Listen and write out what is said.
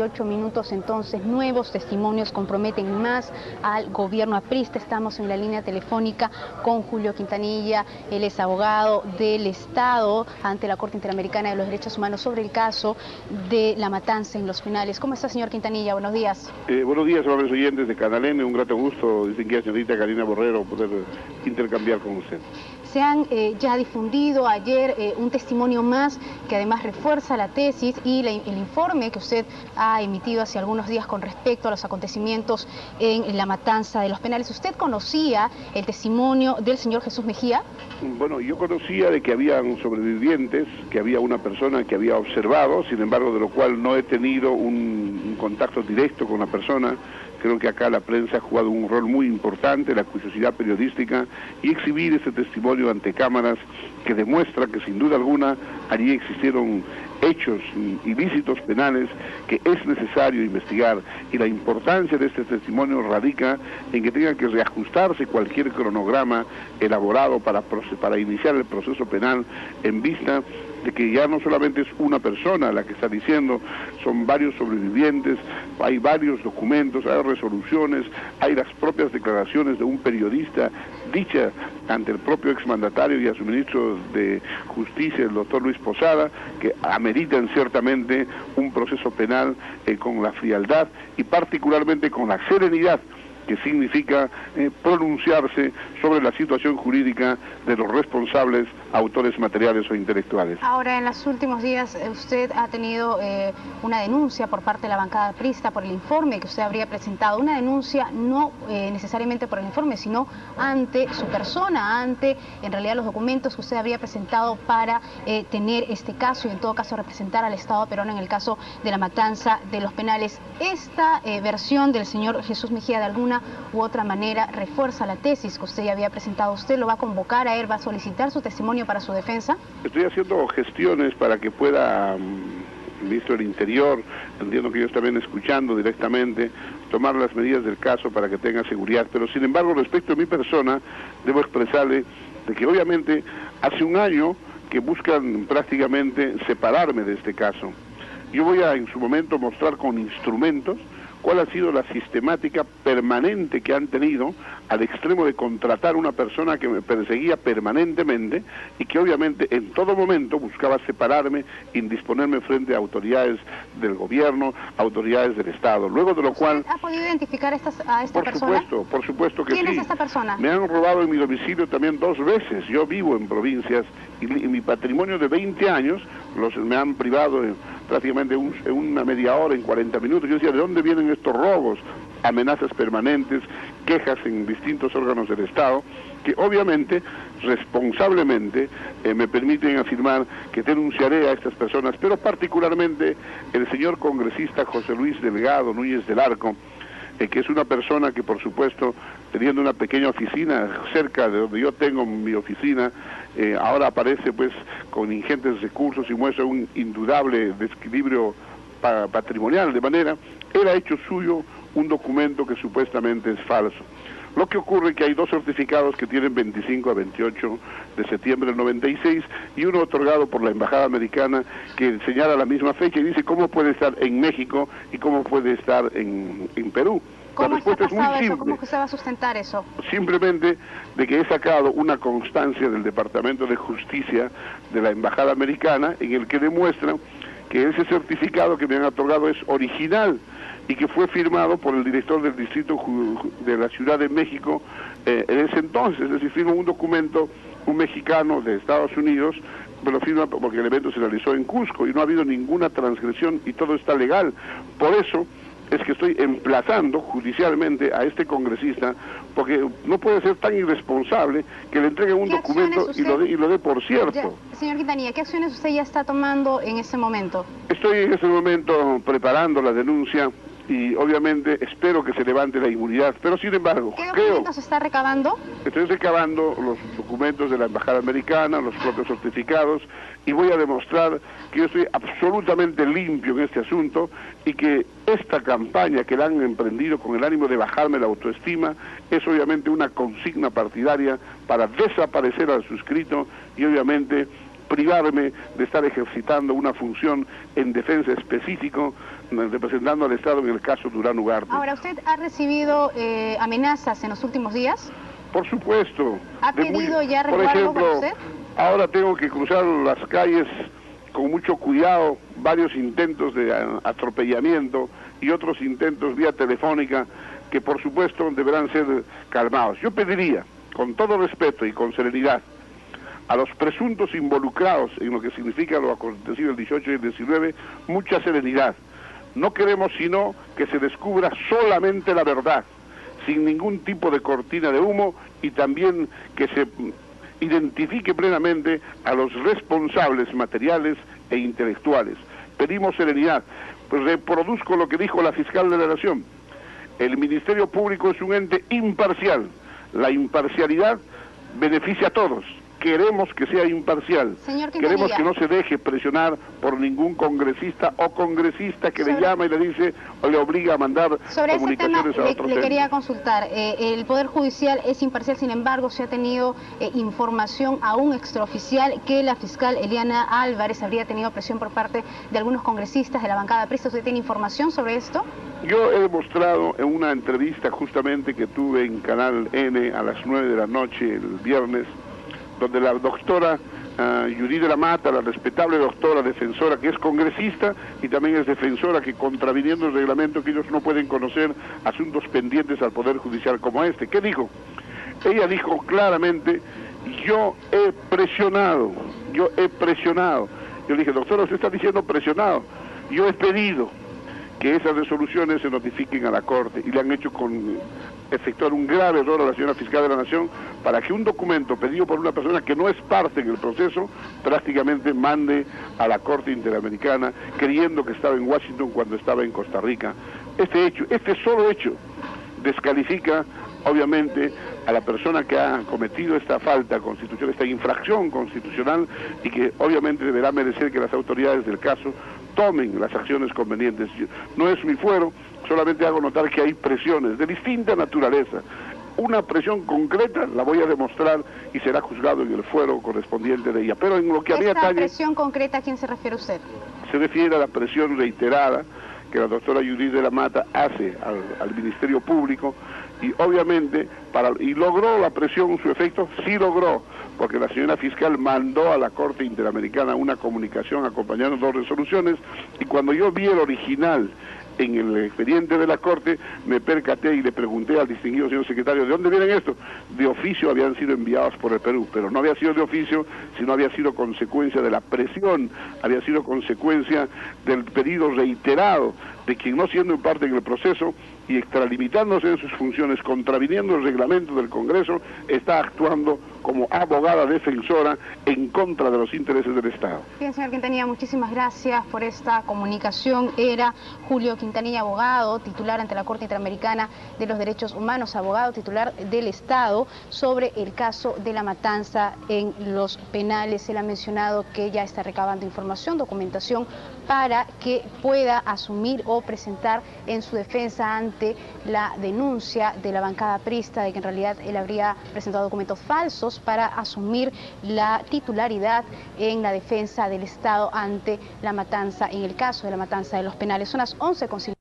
8 minutos, entonces, nuevos testimonios comprometen más al gobierno aprista. Estamos en la línea telefónica con Julio Quintanilla, él es abogado del Estado ante la Corte Interamericana de los Derechos Humanos sobre el caso de la matanza en Los Penales. ¿Cómo está, señor Quintanilla? Buenos días. Buenos días, amables oyentes de Canal N, un grato gusto, distinguida señorita Karina Borrero, poder intercambiar con usted. Se han ya difundido ayer un testimonio más que además refuerza la tesis y el informe que usted ha emitido hace algunos días con respecto a los acontecimientos en la matanza de Los Penales. ¿Usted conocía el testimonio del señor Jesús Mejía? Bueno, yo conocía de que habían sobrevivientes, que había una persona que había observado, sin embargo, de lo cual no he tenido un contacto directo con la persona. Creo que acá la prensa ha jugado un rol muy importante, la curiosidad periodística, y exhibir ese testimonio ante cámaras que demuestra que sin duda alguna allí existieron hechos ilícitos penales que es necesario investigar, y la importancia de este testimonio radica en que tenga que reajustarse cualquier cronograma elaborado para iniciar el proceso penal en vista de que ya no solamente es una persona la que está diciendo, son varios sobrevivientes, hay varios documentos, hay resoluciones, hay las propias declaraciones de un periodista dicha ante el propio exmandatario y a su ministro de Justicia, el doctor Luis Posada, que ameritan ciertamente un proceso penal con la frialdad y particularmente con la serenidad que significa pronunciarse sobre la situación jurídica de los responsables, autores materiales o intelectuales. Ahora, en los últimos días usted ha tenido una denuncia por parte de la bancada aprista por el informe que usted habría presentado, una denuncia no necesariamente por el informe, sino ante su persona, ante en realidad los documentos que usted habría presentado para tener este caso y en todo caso representar al Estado peruano en el caso de la matanza de Los Penales. Esta versión del señor Jesús Mejía de alguna u otra manera refuerza la tesis que usted ya había presentado. ¿Usted lo va a convocar a él, va a solicitar su testimonio para su defensa? Estoy haciendo gestiones para que pueda, visto el interior, entiendo que ellos también escuchando directamente, tomar las medidas del caso para que tenga seguridad, pero sin embargo respecto a mi persona, debo expresarle de que obviamente hace un año que buscan prácticamente separarme de este caso. Yo voy a en su momento mostrar con instrumentos cuál ha sido la sistemática permanente que han tenido al extremo de contratar una persona que me perseguía permanentemente y que obviamente en todo momento buscaba separarme, indisponerme frente a autoridades del gobierno, autoridades del Estado. Luego de lo cual... ¿Ha podido identificar a esta persona? Por supuesto que sí. ¿Quién es esta persona? Me han robado en mi domicilio también 2 veces. Yo vivo en provincias y mi patrimonio de 20 años me han privado prácticamente en una media hora, en 40 minutos. Yo decía, ¿de dónde vienen estos robos? Amenazas permanentes, quejas en distintos órganos del Estado, que obviamente, responsablemente, me permiten afirmar que denunciaré a estas personas, pero particularmente el señor congresista José Luis Delgado Núñez del Arco, que es una persona que, por supuesto, teniendo una pequeña oficina cerca de donde yo tengo mi oficina, ahora aparece pues con ingentes recursos y muestra un indudable desequilibrio patrimonial, de manera, él ha hecho suyo un documento que supuestamente es falso. Lo que ocurre es que hay 2 certificados que tienen 25 a 28 de septiembre del 96 y uno otorgado por la Embajada Americana que señala la misma fecha y dice cómo puede estar en México y cómo puede estar en Perú. ¿Cómo está pasado eso? ¿Cómo se va a sustentar eso? Simplemente de que he sacado una constancia del Departamento de Justicia de la Embajada Americana en el que demuestra que ese certificado que me han otorgado es original y que fue firmado por el director del distrito de la Ciudad de México en ese entonces, es decir, firma un documento, un mexicano de Estados Unidos, pero firma porque el evento se realizó en Cusco y no ha habido ninguna transgresión y todo está legal. Por eso es que estoy emplazando judicialmente a este congresista, porque no puede ser tan irresponsable que le entreguen un documento y lo dé por cierto. Ya, señor Quintanilla, ¿qué acciones usted ya está tomando en ese momento? Estoy en este momento preparando la denuncia y obviamente espero que se levante la inmunidad, pero sin embargo... ¿Qué documentos está recabando? Estoy recabando los documentos de la Embajada Americana, los propios certificados, y voy a demostrar que yo estoy absolutamente limpio en este asunto y que esta campaña que la han emprendido con el ánimo de bajarme la autoestima es obviamente una consigna partidaria para desaparecer al suscrito y obviamente privarme de estar ejercitando una función en defensa específico representando al Estado en el caso Durán Ugarte. Ahora, ¿usted ha recibido amenazas en los últimos días? Por supuesto. ¿Ha pedido ya por resguardo ejemplo, para usted? ahora tengo que cruzar las calles con mucho cuidado, varios intentos de atropellamiento y otros intentos vía telefónica que por supuesto deberán ser calmados. Yo pediría, con todo respeto y con serenidad, a los presuntos involucrados en lo que significa lo acontecido el 18 y el 19, mucha serenidad. No queremos sino que se descubra solamente la verdad, sin ningún tipo de cortina de humo, y también que se identifique plenamente a los responsables materiales e intelectuales. Pedimos serenidad. Pues reproduzco lo que dijo la fiscal de la Nación. El Ministerio Público es un ente imparcial. La imparcialidad beneficia a todos. Queremos que sea imparcial. Queremos que no se deje presionar por ningún congresista o congresista que le llama y le dice o le obliga a mandar comunicaciones a otros. Le quería consultar, el Poder Judicial es imparcial, sin embargo se ha tenido información aún extraoficial que la fiscal Eliana Álvarez habría tenido presión por parte de algunos congresistas de la bancada aprista. ¿Usted tiene información sobre esto? Yo he demostrado en una entrevista justamente que tuve en Canal N a las 9 de la noche el viernes, donde la doctora Yuri de la Mata, la respetable doctora defensora, que es congresista y también es defensora, que contraviniendo el reglamento que ellos no pueden conocer asuntos pendientes al Poder Judicial como este. ¿Qué dijo? Ella dijo claramente, yo he presionado. Yo le dije, doctora, usted está diciendo presionado. Yo he pedido que esas resoluciones se notifiquen a la Corte, y le han hecho efectuar un grave error a la señora fiscal de la Nación para que un documento pedido por una persona que no es parte en el proceso prácticamente mande a la Corte Interamericana creyendo que estaba en Washington cuando estaba en Costa Rica. Este solo hecho descalifica obviamente a la persona que ha cometido esta falta constitucional, esta infracción constitucional, y que obviamente deberá merecer que las autoridades del caso tomen las acciones convenientes. No es mi fuero, solamente hago notar que hay presiones de distinta naturaleza. Una presión concreta la voy a demostrar y será juzgado en el fuero correspondiente de ella. Pero en lo que a mí atañe... ¿Esta presión concreta a quién se refiere usted? Se refiere a la presión reiterada que la doctora Yuri de la Mata hace al Ministerio Público, y obviamente, y logró la presión su efecto, sí logró, porque la señora fiscal mandó a la Corte Interamericana una comunicación acompañando 2 resoluciones, y cuando yo vi el original en el expediente de la Corte, me percaté y le pregunté al distinguido señor secretario, ¿de dónde vienen estos? De oficio habían sido enviados por el Perú, pero no había sido de oficio, sino había sido consecuencia de la presión, había sido consecuencia del pedido reiterado de quien, no siendo parte en el proceso y extralimitándose en sus funciones, contraviniendo el reglamento del Congreso, está actuando como abogada defensora en contra de los intereses del Estado. Bien, señor Quintanilla, muchísimas gracias por esta comunicación. Era Julio Quintanilla, abogado titular ante la Corte Interamericana de los Derechos Humanos, abogado titular del Estado, sobre el caso de la matanza en los penales. Él ha mencionado que ya está recabando información, documentación, para que pueda asumir o presentar en su defensa ante la denuncia de la bancada aprista de que en realidad él habría presentado documentos falsos para asumir la titularidad en la defensa del Estado ante la matanza, en el caso de la matanza de los penales. Son las 11:50.